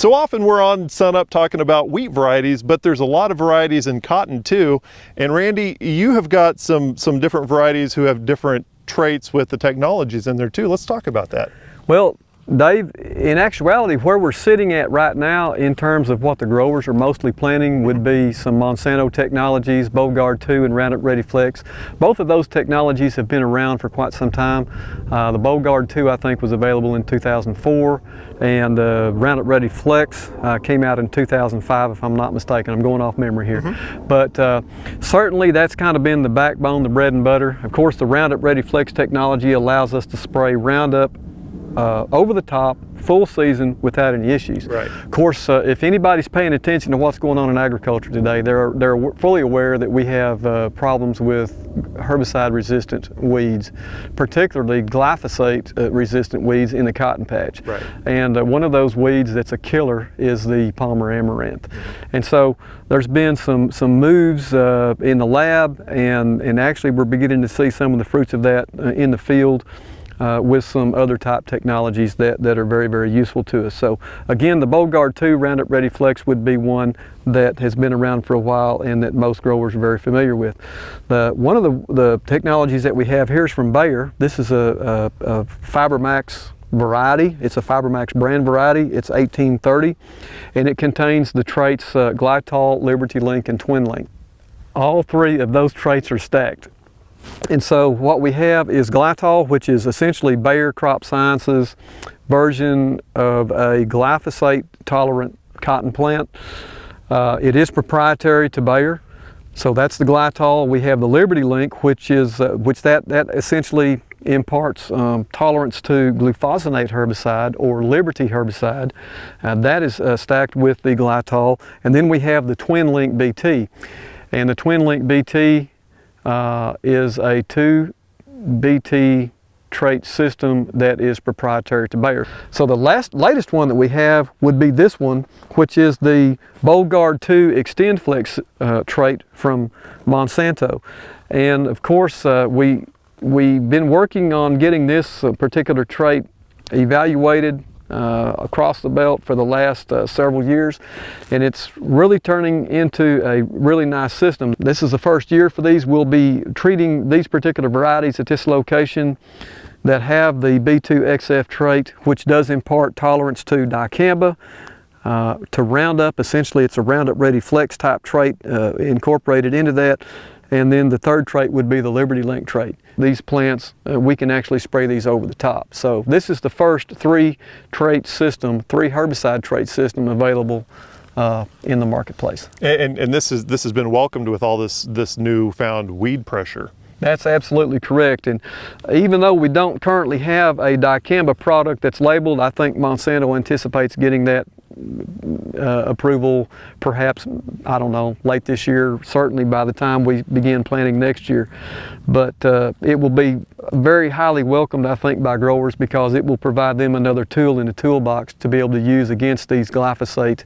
So often we're on Sunup talking about wheat varieties, but there's a lot of varieties in cotton too. And Randy, you have got some different varieties who have different traits with the technologies in there too. Let's talk about that. Well, Dave, in actuality, where we're sitting at right now in terms of what the growers are mostly planting would be some Monsanto technologies, Bollgard 2 and Roundup Ready Flex. Both of those technologies have been around for quite some time. The Bollgard 2, I think, was available in 2004, and Roundup Ready Flex came out in 2005, if I'm not mistaken. I'm going off memory here. But certainly that's kind of been the backbone, the bread and butter. Of course, the Roundup Ready Flex technology allows us to spray Roundup over the top, full season, without any issues. Right. Of course, if anybody's paying attention to what's going on in agriculture today, they're fully aware that we have problems with herbicide-resistant weeds, particularly glyphosate-resistant weeds in the cotton patch. Right. And one of those weeds that's a killer is the Palmer amaranth. And so there's been some moves in the lab, and actually we're beginning to see some of the fruits of that in the field. With some other type technologies that are very, very useful to us. So again, the Bollgard 2 Roundup Ready Flex would be one that has been around for a while and that most growers are very familiar with. One of the technologies that we have here is from Bayer. This is a FiberMax variety. It's a FiberMax brand variety. It's 1830, and it contains the traits Glytol, Liberty Link, and Twin Link. All three of those traits are stacked. And so what we have is Glytol, which is essentially Bayer Crop Sciences version of a glyphosate-tolerant cotton plant. It is proprietary to Bayer, so that's the Glytol. We have the Liberty Link, which is that essentially imparts tolerance to glufosinate herbicide or Liberty herbicide. That is stacked with the Glytol. And then we have the Twin Link BT, and the Twin Link BT is a 2 BT trait system that is proprietary to Bayer. So the latest one that we have would be this one, which is the Bollgard 2 Extend Flex trait from Monsanto. And of course, we've been working on getting this particular trait evaluated across the belt for the last several years, and it's really turning into a really nice system. This is the first year for these. We'll be treating these particular varieties at this location that have the B2XF trait, which does impart tolerance to dicamba, to Roundup. Essentially, it's a Roundup Ready Flex type trait incorporated into that. And then the third trait would be the Liberty Link trait. These plants, we can actually spray these over the top. So this is the first three herbicide trait system available in the marketplace. And this has been welcomed with all this newfound weed pressure. That's absolutely correct. And even though we don't currently have a dicamba product that's labeled, I think Monsanto anticipates getting that approval perhaps, I don't know, late this year, certainly by the time we begin planting next year. But it will be very highly welcomed, I think, by growers, because it will provide them another tool in the toolbox to be able to use against these glyphosate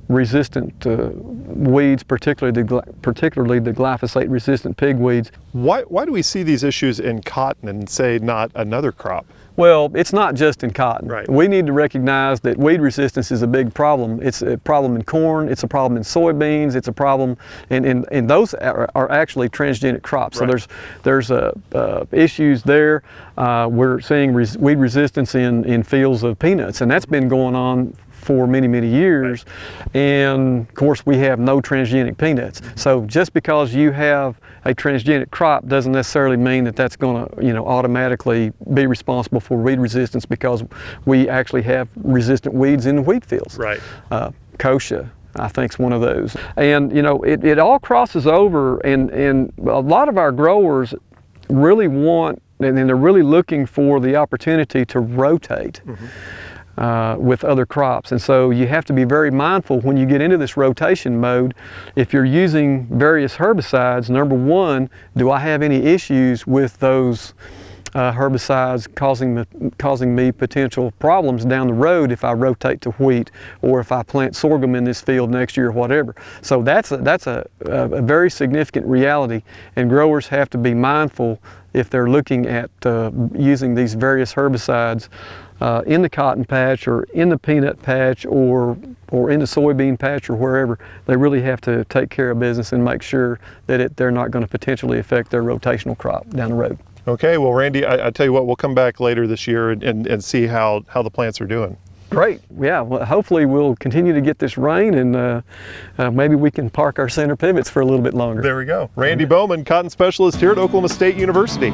resistant weeds, particularly the glyphosate resistant pigweeds. Why do we see these issues in cotton and say not another crop? Well, it's not just in cotton. Right. We need to recognize that weed resistance is a big problem. It's a problem in corn, it's a problem in soybeans, it's a problem, and those are actually transgenic crops. Right. So there's issues there. We're seeing weed resistance in fields of peanuts, and that's been going on for many, many years. Right. And of course we have no transgenic peanuts. So just because you have a transgenic crop doesn't necessarily mean that that's going to automatically be responsible for weed resistance, because we actually have resistant weeds in the wheat fields. Right. Kochia, I think, is one of those. And it all crosses over, and a lot of our growers really want, and they're really looking for the opportunity to rotate. Mm-hmm. With other crops. And so you have to be very mindful when you get into this rotation mode. If you're using various herbicides, number one, do I have any issues with those herbicides causing me potential problems down the road if I rotate to wheat, or if I plant sorghum in this field next year or whatever. So that's a very significant reality, and growers have to be mindful if they're looking at using these various herbicides in the cotton patch or in the peanut patch or in the soybean patch or wherever, they really have to take care of business and make sure that they're not going to potentially affect their rotational crop down the road. Okay, well, Randy, I tell you what, we'll come back later this year and see how the plants are doing. Great. Yeah, well, hopefully we'll continue to get this rain, and maybe we can park our center pivots for a little bit longer. There we go. Randy Boman, cotton specialist here at Oklahoma State University.